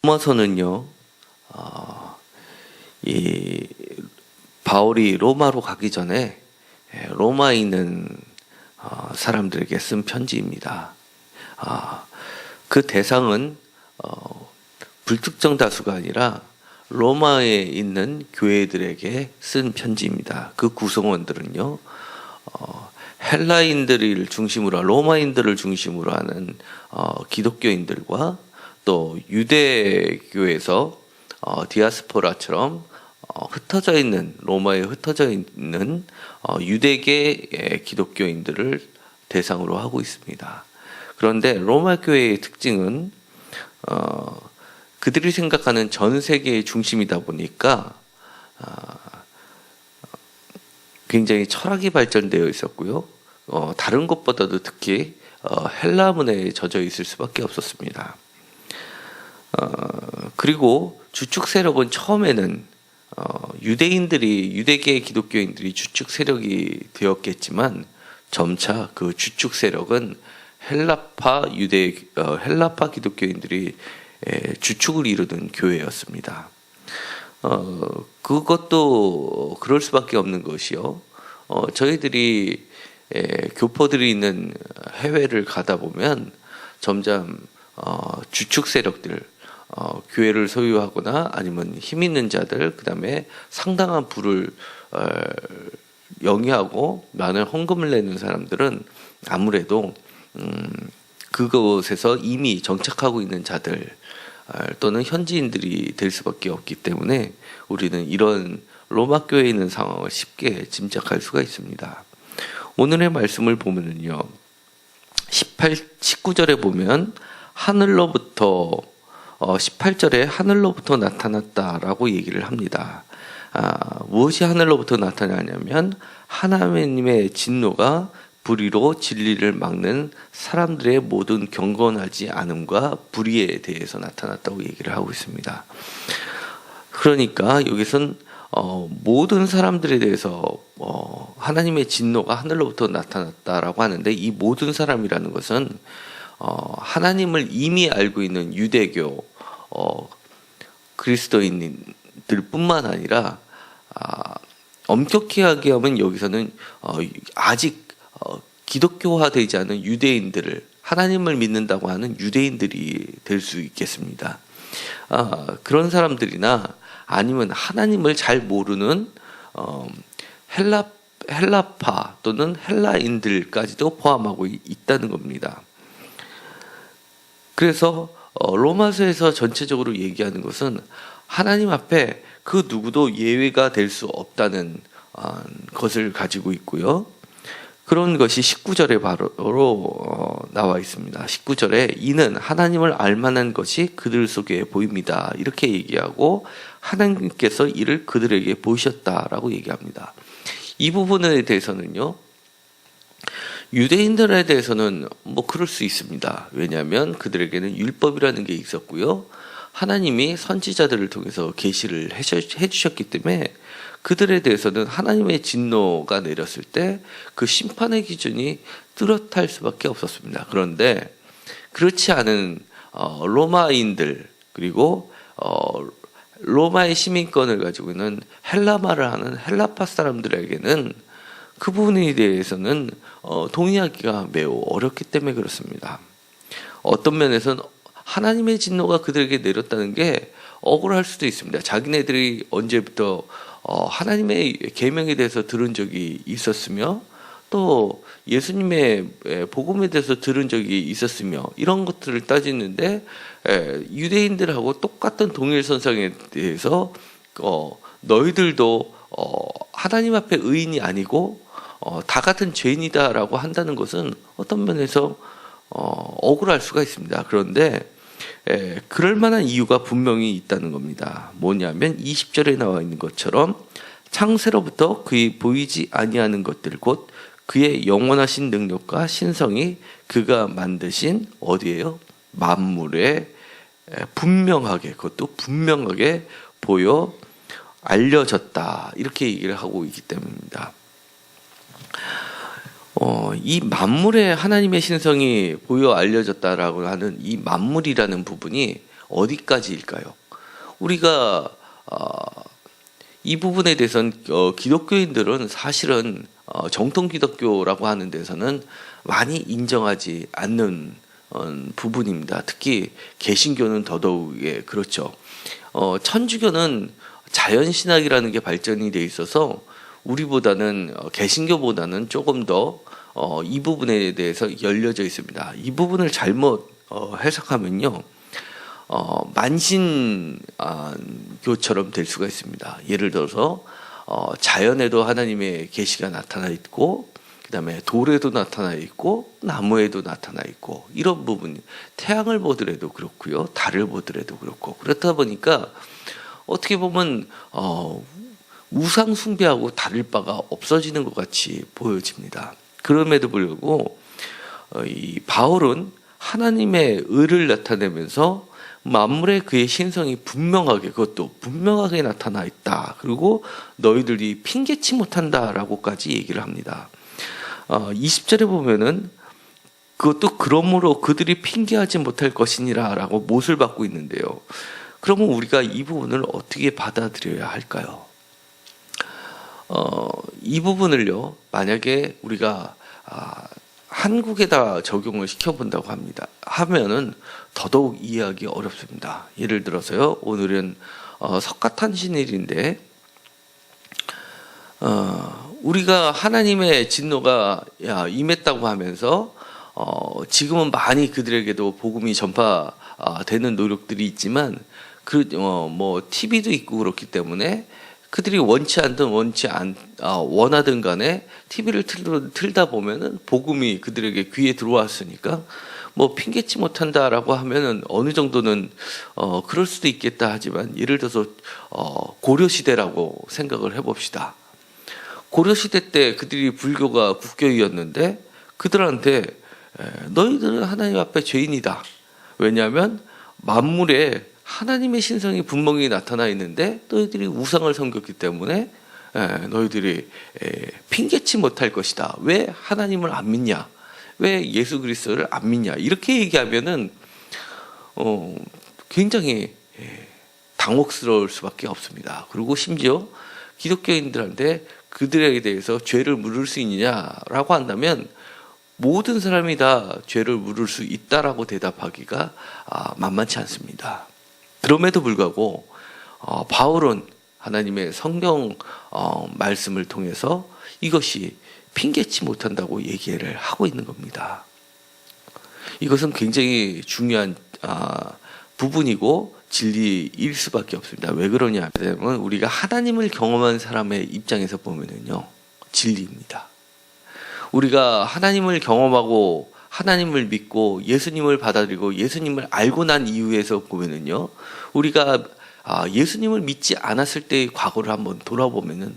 로마서는요, 이 바울이 로마로 가기 전에 로마에 있는 사람들에게 쓴 편지입니다. 그 대상은 불특정 다수가 아니라 로마에 있는 교회들에게 쓴 편지입니다. 그 구성원들은요, 헬라인들을 중심으로, 로마인들을 중심으로 하는 기독교인들과 또 유대교에서 디아스포라처럼 흩어져 있는, 로마에 흩어져 있는 유대계 기독교인들을 대상으로 하고 있습니다. 그런데 로마 교회의 특징은 그들이 생각하는 전 세계의 중심이다 보니까 굉장히 철학이 발전되어 있었고요. 다른 것보다도 특히 헬라 문화에 젖어 있을 수밖에 없었습니다. 그리고 주축 세력은 처음에는 유대계 기독교인들이 주축 세력이 되었겠지만 점차 그 주축 세력은 헬라파 기독교인들이 주축을 이루는 교회였습니다. 그것도 그럴 수밖에 없는 것이요. 저희들이 교포들이 있는 해외를 가다 보면 점점 주축 세력들, 교회를 소유하거나 아니면 힘 있는 자들, 그 다음에 상당한 부를 영위하고 많은 헌금을 내는 사람들은 아무래도 그곳에서 이미 정착하고 있는 자들 또는 현지인들이 될 수밖에 없기 때문에 우리는 이런 로마 교회에 있는 상황을 쉽게 짐작할 수가 있습니다. 오늘의 말씀을 보면은요, 19절에 보면 하늘로부터 18절에 하늘로부터 나타났다라고 얘기를 합니다. 무엇이 하늘로부터 나타나냐면 하나님의 진노가 불의로 진리를 막는 사람들의 모든 경건하지 않음과 불의에 대해서 나타났다고 얘기를 하고 있습니다. 그러니까 여기선 모든 사람들에 대해서 하나님의 진노가 하늘로부터 나타났다라고 하는데, 이 모든 사람이라는 것은 하나님을 이미 알고 있는 유대교 그리스도인들 뿐만 아니라 엄격히 하면 여기서는 아직 기독교화되지 않은 유대인들을, 하나님을 믿는다고 하는 유대인들이 될 수 있겠습니다. 그런 사람들이나 아니면 하나님을 잘 모르는 헬라파 또는 헬라인들까지도 포함하고 있다는 겁니다. 그래서 로마서에서 전체적으로 얘기하는 것은 하나님 앞에 그 누구도 예외가 될 수 없다는 것을 가지고 있고요. 그런 것이 19절에 바로 나와 있습니다. 19절에 이는 하나님을 알만한 것이 그들 속에 보입니다. 이렇게 얘기하고 하나님께서 이를 그들에게 보이셨다라고 얘기합니다. 이 부분에 대해서는요, 유대인들에 대해서는 뭐 그럴 수 있습니다. 왜냐하면 그들에게는 율법이라는 게 있었고요, 하나님이 선지자들을 통해서 계시를 해주셨기 때문에 그들에 대해서는 하나님의 진노가 내렸을 때 그 심판의 기준이 뚜렷할 수밖에 없었습니다. 그런데 그렇지 않은 로마인들, 그리고 로마의 시민권을 가지고 있는 헬라말을 하는 헬라파 사람들에게는 그 부분에 대해서는 동의하기가 매우 어렵기 때문에 그렇습니다. 어떤 면에서는 하나님의 진노가 그들에게 내렸다는 게 억울할 수도 있습니다. 자기네들이 언제부터 하나님의 계명에 대해서 들은 적이 있었으며 또 예수님의 복음에 대해서 들은 적이 있었으며 이런 것들을 따지는데, 유대인들하고 똑같은 동일선상에 대해서 너희들도 하나님 앞에 의인이 아니고 다 같은 죄인이다라고 한다는 것은 어떤 면에서 억울할 수가 있습니다. 그런데 그럴 만한 이유가 분명히 있다는 겁니다. 뭐냐면 20절에 나와 있는 것처럼 창세로부터 그의 보이지 아니하는 것들 곧 그의 영원하신 능력과 신성이 그가 만드신 어디에요? 만물에 분명하게, 그것도 분명하게 보여 알려졌다, 이렇게 얘기를 하고 있기 때문입니다. 이 만물에 하나님의 신성이 보여 알려졌다라고 하는 이 만물이라는 부분이 어디까지일까요? 우리가 이 부분에 대해서는 기독교인들은 사실은 정통 기독교라고 하는 데서는 많이 인정하지 않는 부분입니다. 특히 개신교는 더더욱 그렇죠. 천주교는 자연신학이라는 게 발전이 돼 있어서 우리보다는 개신교보다는 조금 더 이 부분에 대해서 열려져 있습니다. 이 부분을 잘못 해석하면요, 만신교처럼 될 수가 있습니다. 예를 들어서 자연에도 하나님의 계시가 나타나 있고, 그다음에 돌에도 나타나 있고, 나무에도 나타나 있고, 이런 부분, 태양을 보더라도 그렇고요, 달을 보더라도 그렇고, 그렇다 보니까 어떻게 보면 우상 숭배하고 다를 바가 없어지는 것 같이 보여집니다. 그럼에도 불구하고 이 바울은 하나님의 의를 나타내면서 만물에 그의 신성이 분명하게, 그것도 분명하게 나타나 있다. 그리고 너희들이 핑계치 못한다라고까지 얘기를 합니다. 20절에 보면은 그것도 그러므로 그들이 핑계하지 못할 것이니라라고 못을 받고 있는데요. 그러면 우리가 이 부분을 어떻게 받아들여야 할까요? 이 부분을요, 만약에 우리가 한국에다 적용을 시켜본다고 하면은 더더욱 이해하기 어렵습니다. 예를 들어서요, 오늘은 석가탄신일인데 우리가 하나님의 진노가 임했다고 하면서 지금은 많이 그들에게도 복음이 전파되는 노력들이 있지만 TV도 있고 그렇기 때문에 그들이 원하든 간에 TV를 틀다 보면은 복음이 그들에게 귀에 들어왔으니까 핑계치 못한다라고 하면은 어느 정도는 그럴 수도 있겠다 하지만, 예를 들어서 고려 시대라고 생각을 해봅시다. 고려 시대 때 그들이 불교가 국교이었는데 그들한테 너희들은 하나님 앞에 죄인이다. 왜냐하면 만물에 하나님의 신성이 분명히 나타나 있는데 너희들이 우상을 섬겼기 때문에 너희들이 핑계치 못할 것이다. 왜 하나님을 안 믿냐? 왜 예수 그리스도를 안 믿냐? 이렇게 얘기하면은 굉장히 당혹스러울 수밖에 없습니다. 그리고 심지어 기독교인들한테 그들에 대해서 죄를 물을 수 있느냐라고 한다면 모든 사람이 다 죄를 물을 수 있다라고 대답하기가 만만치 않습니다. 그럼에도 불구하고 바울은 하나님의 성경 말씀을 통해서 이것이 핑계치 못한다고 얘기를 하고 있는 겁니다. 이것은 굉장히 중요한 부분이고 진리일 수밖에 없습니다. 왜 그러냐 하면 우리가 하나님을 경험한 사람의 입장에서 보면은요, 진리입니다. 우리가 하나님을 경험하고 하나님을 믿고 예수님을 받아들이고 예수님을 알고 난 이후에서 보면은요, 우리가 예수님을 믿지 않았을 때의 과거를 한번 돌아보면은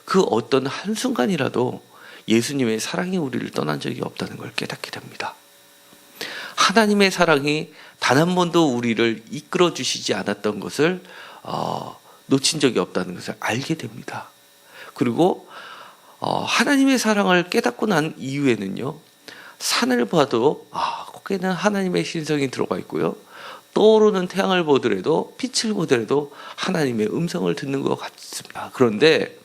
그 어떤 한순간이라도 예수님의 사랑이 우리를 떠난 적이 없다는 걸 깨닫게 됩니다. 하나님의 사랑이 단 한 번도 우리를 이끌어 주시지 않았던 것을 놓친 적이 없다는 것을 알게 됩니다. 그리고 하나님의 사랑을 깨닫고 난 이후에는요, 산을 봐도 거기에는 하나님의 신성이 들어가 있고요, 떠오르는 태양을 보더라도, 빛을 보더라도 하나님의 음성을 듣는 것 같습니다. 그런데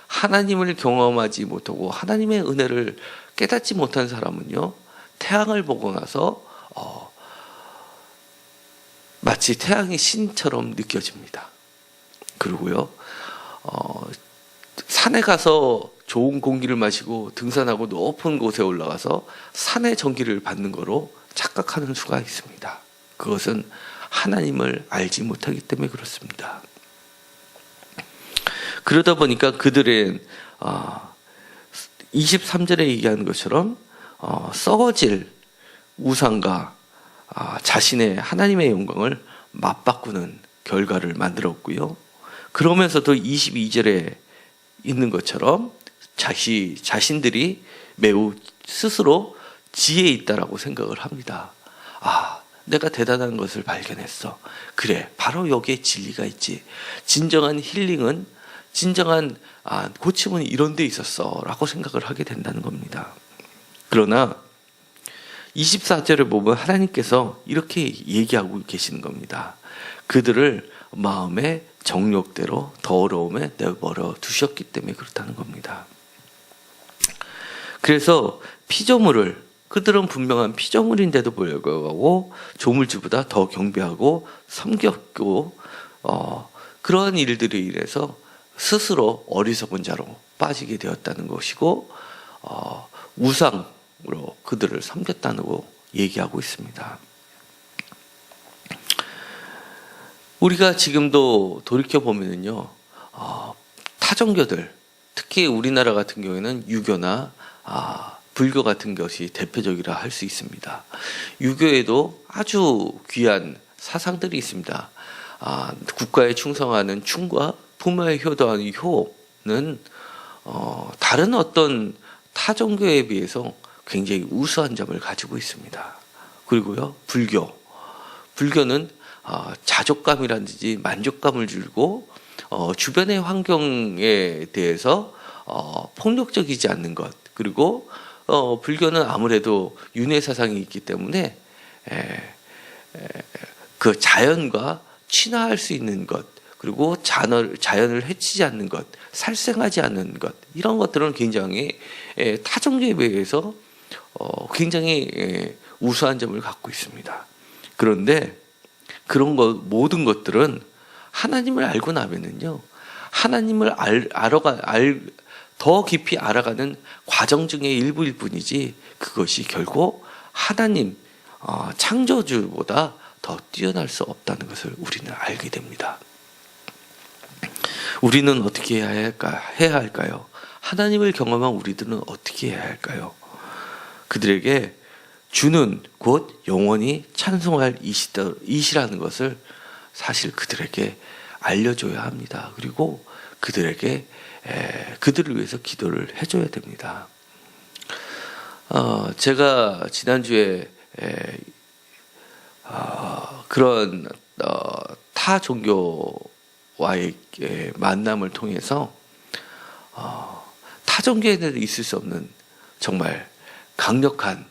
하나님을 경험하지 못하고 하나님의 은혜를 깨닫지 못한 사람은요, 태양을 보고 나서 마치 태양이 신처럼 느껴집니다. 그리고요, 산에 가서 좋은 공기를 마시고 등산하고 높은 곳에 올라가서 산의 전기를 받는 거로 착각하는 수가 있습니다. 그것은 하나님을 알지 못하기 때문에 그렇습니다. 그러다 보니까 그들은 23절에 얘기하는 것처럼 썩어질 우상과 자신의 하나님의 영광을 맞바꾸는 결과를 만들었고요. 그러면서도 22절에 있는 것처럼 자신들이 매우 스스로 지혜 있다라고 생각을 합니다. 내가 대단한 것을 발견했어. 그래, 바로 여기에 진리가 있지. 진정한 힐링은, 진정한 고침은 이런 데 있었어 라고 생각을 하게 된다는 겁니다. 그러나 24절에 보면 하나님께서 이렇게 얘기하고 계시는 겁니다. 그들을 마음의 정욕대로 더러움에 내버려 두셨기 때문에 그렇다는 겁니다. 그래서 피조물을, 그들은 분명한 피조물인데도 불구하고 조물주보다 더 경배하고 섬겼고 그러한 일들에 의해서 스스로 어리석은 자로 빠지게 되었다는 것이고 우상으로 그들을 섬겼다고 얘기하고 있습니다. 우리가 지금도 돌이켜보면요, 타종교들, 특히 우리나라 같은 경우에는 유교나 불교 같은 것이 대표적이라 할 수 있습니다. 유교에도 아주 귀한 사상들이 있습니다. 국가에 충성하는 충과 부모에 효도하는 효는 다른 어떤 타종교에 비해서 굉장히 우수한 점을 가지고 있습니다. 그리고요, 불교는 자족감이라든지 만족감을 주고 주변의 환경에 대해서 폭력적이지 않는 것, 그리고 불교는 아무래도 윤회 사상이 있기 때문에 그 자연과 친화할 수 있는 것, 그리고 자연을 해치지 않는 것, 살생하지 않는 것, 이런 것들은 굉장히 타종교에 비해서 굉장히 우수한 점을 갖고 있습니다. 그런데 그런 모든 것들은 하나님을 알고 나면은요, 하나님을 더 깊이 알아가는 과정 중의 일부일 뿐이지 그것이 결국 하나님 창조주보다 더 뛰어날 수 없다는 것을 우리는 알게 됩니다. 우리는 어떻게 해야 할까요? 하나님을 경험한 우리들은 어떻게 해야 할까요? 그들에게 주는 곧 영원히 찬송할 이시라는 것을 사실 그들에게 알려줘야 합니다. 그리고 그들에게 그들을 위해서 기도를 해줘야 됩니다. 제가 지난주에 그런 타 종교와의 만남을 통해서 타 종교에는 있을 수 없는 정말 강력한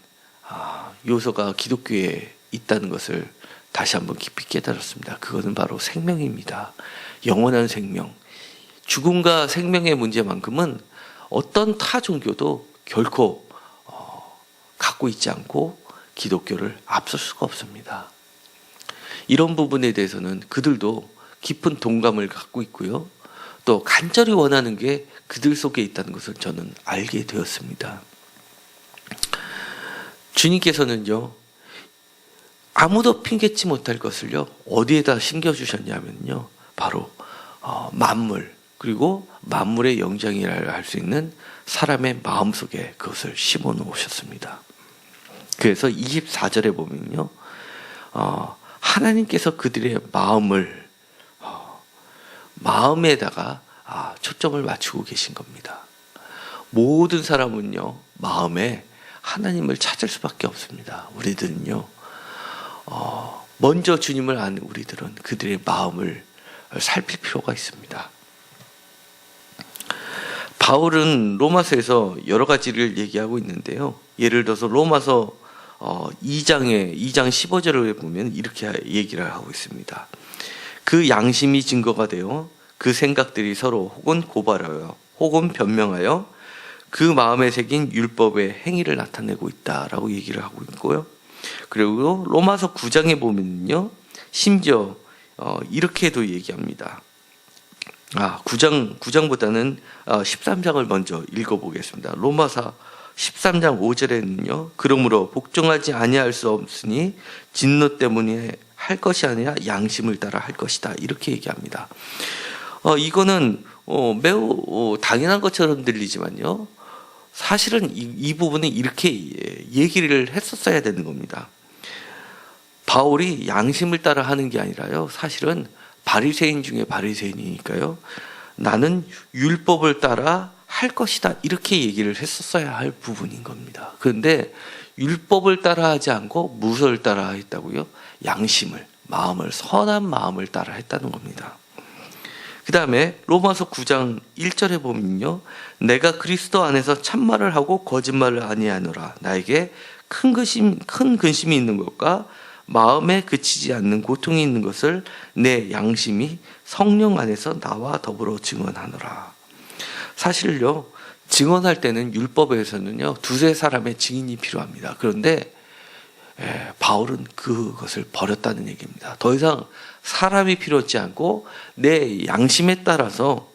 요소가 기독교에 있다는 것을 다시 한번 깊이 깨달았습니다. 그것은 바로 생명입니다. 영원한 생명. 죽음과 생명의 문제만큼은 어떤 타 종교도 결코 갖고 있지 않고 기독교를 앞설 수가 없습니다. 이런 부분에 대해서는 그들도 깊은 동감을 갖고 있고요. 또 간절히 원하는 게 그들 속에 있다는 것을 저는 알게 되었습니다. 주님께서는요, 아무도 핑계치 못할 것을요, 어디에다 심겨주셨냐면요, 바로 만물, 그리고 만물의 영장이라 할 수 있는 사람의 마음속에 그것을 심어 놓으셨습니다. 그래서 24절에 보면요, 하나님께서 그들의 마음에다가 초점을 맞추고 계신 겁니다. 모든 사람은요, 마음에 하나님을 찾을 수밖에 없습니다. 우리들은요, 먼저 주님을 아는 우리들은 그들의 마음을 살필 필요가 있습니다. 바울은 로마서에서 여러 가지를 얘기하고 있는데요. 예를 들어서 로마서 2장 15절을 보면 이렇게 얘기를 하고 있습니다. 그 양심이 증거가 되어 그 생각들이 서로 혹은 고발하여 혹은 변명하여 그 마음에 새긴 율법의 행위를 나타내고 있다라고 얘기를 하고 있고요. 그리고 로마서 9장에 보면요, 심지어 이렇게도 얘기합니다. 9장보다는 13장을 먼저 읽어보겠습니다. 로마서 13장 5절에는요, 그러므로 복종하지 아니할 수 없으니 진노 때문에 할 것이 아니라 양심을 따라 할 것이다, 이렇게 얘기합니다. 이거는 매우 당연한 것처럼 들리지만요, 사실은 이 부분은 이렇게 얘기를 했었어야 되는 겁니다. 바울이 양심을 따라 하는 게 아니라요, 사실은 바리새인 중에 바리새인이니까요, 나는 율법을 따라 할 것이다, 이렇게 얘기를 했었어야 할 부분인 겁니다. 그런데 율법을 따라 하지 않고 무엇을 따라 했다고요? 양심을, 마음을, 선한 마음을 따라 했다는 겁니다. 그 다음에 로마서 9장 1절에 보면요, 내가 그리스도 안에서 참말을 하고 거짓말을 아니하노라. 나에게 큰 근심이 있는 것과 마음에 그치지 않는 고통이 있는 것을 내 양심이 성령 안에서 나와 더불어 증언하노라. 사실요, 증언할 때는 율법에서는요, 두세 사람의 증인이 필요합니다. 그런데 바울은 그것을 버렸다는 얘기입니다. 더 이상 사람이 필요하지 않고 내 양심에 따라서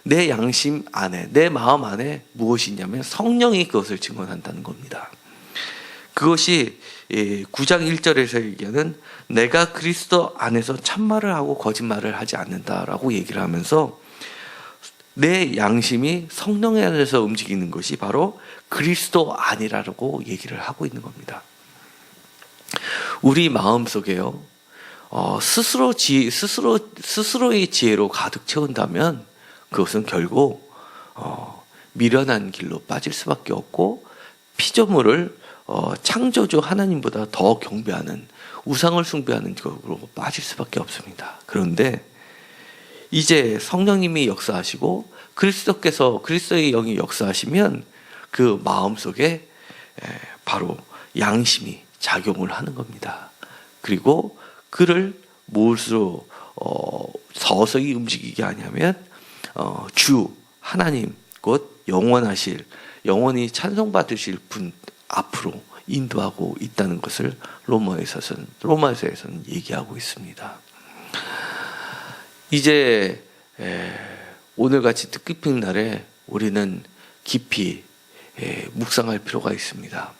내 양심 안에, 내 마음 안에 무엇이 있냐면 성령이 그것을 증언한다는 겁니다. 그것이 9장 1절에서 얘기하는 내가 그리스도 안에서 참말을 하고 거짓말을 하지 않는다라고 얘기를 하면서 내 양심이 성령 안에서 움직이는 것이 바로 그리스도 안이라고 얘기를 하고 있는 겁니다. 우리 마음속에요, 스스로의 지혜로 가득 채운다면 그것은 결국 미련한 길로 빠질 수밖에 없고 피조물을 창조주 하나님보다 더 경배하는, 우상을 숭배하는 쪽으로 빠질 수밖에 없습니다. 그런데 이제 성령님이 역사하시고 그리스도의 영이 역사하시면 그 마음속에 바로 양심이 작용을 하는 겁니다. 그리고 그를 무엇으로 서서히 움직이게 하냐면 주 하나님 곧 영원히 찬송받으실 분 앞으로 인도하고 있다는 것을 로마서에서는 얘기하고 있습니다. 이제 오늘같이 뜻깊은 날에 우리는 깊이 묵상할 필요가 있습니다.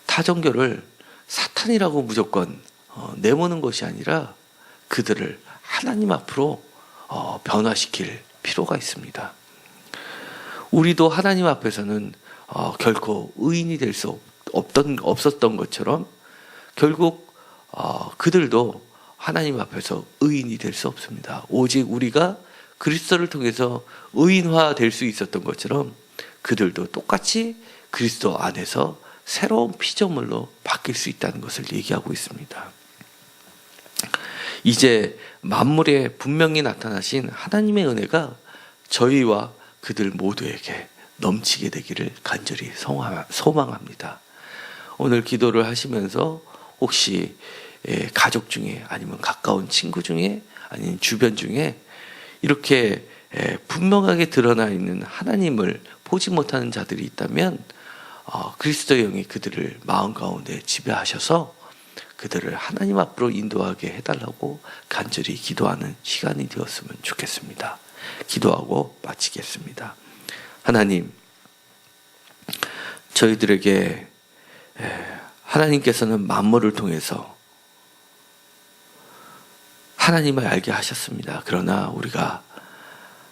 타종교를 사탄이라고 무조건 내모는 것이 아니라 그들을 하나님 앞으로 변화시킬 필요가 있습니다. 우리도 하나님 앞에서는 결코 의인이 될 수 없었던 것처럼 결국 그들도 하나님 앞에서 의인이 될 수 없습니다. 오직 우리가 그리스도를 통해서 의인화 될 수 있었던 것처럼 그들도 똑같이 그리스도 안에서 새로운 피조물로 바뀔 수 있다는 것을 얘기하고 있습니다. 이제 만물에 분명히 나타나신 하나님의 은혜가 저희와 그들 모두에게 넘치게 되기를 간절히 소망합니다. 오늘 기도를 하시면서 혹시 가족 중에 아니면 가까운 친구 중에 아니면 주변 중에 이렇게 분명하게 드러나 있는 하나님을 보지 못하는 자들이 있다면 그리스도의 영이 그들을 마음 가운데 지배하셔서 그들을 하나님 앞으로 인도하게 해달라고 간절히 기도하는 시간이 되었으면 좋겠습니다. 기도하고 마치겠습니다. 하나님, 저희들에게 하나님께서는 만물을 통해서 하나님을 알게 하셨습니다. 그러나 우리가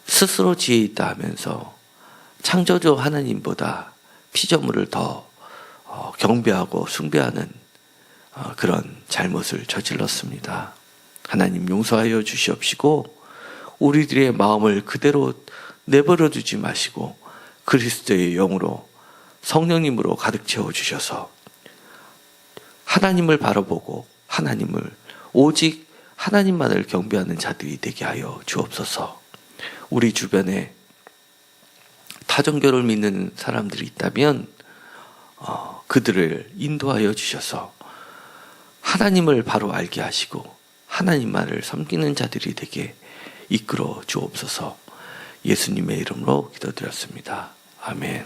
스스로 지혜 있다 하면서 창조주 하나님보다 피조물을 더 경배하고 숭배하는 그런 잘못을 저질렀습니다. 하나님 용서하여 주시옵시고 우리들의 마음을 그대로 내버려 두지 마시고 그리스도의 영으로 성령님으로 가득 채워주셔서 하나님을 바라보고 오직 하나님만을 경배하는 자들이 되게 하여 주옵소서. 우리 주변에 타종교를 믿는 사람들이 있다면 그들을 인도하여 주셔서 하나님을 바로 알게 하시고 하나님만을 섬기는 자들이 되게 이끌어 주옵소서. 예수님의 이름으로 기도드렸습니다. 아멘.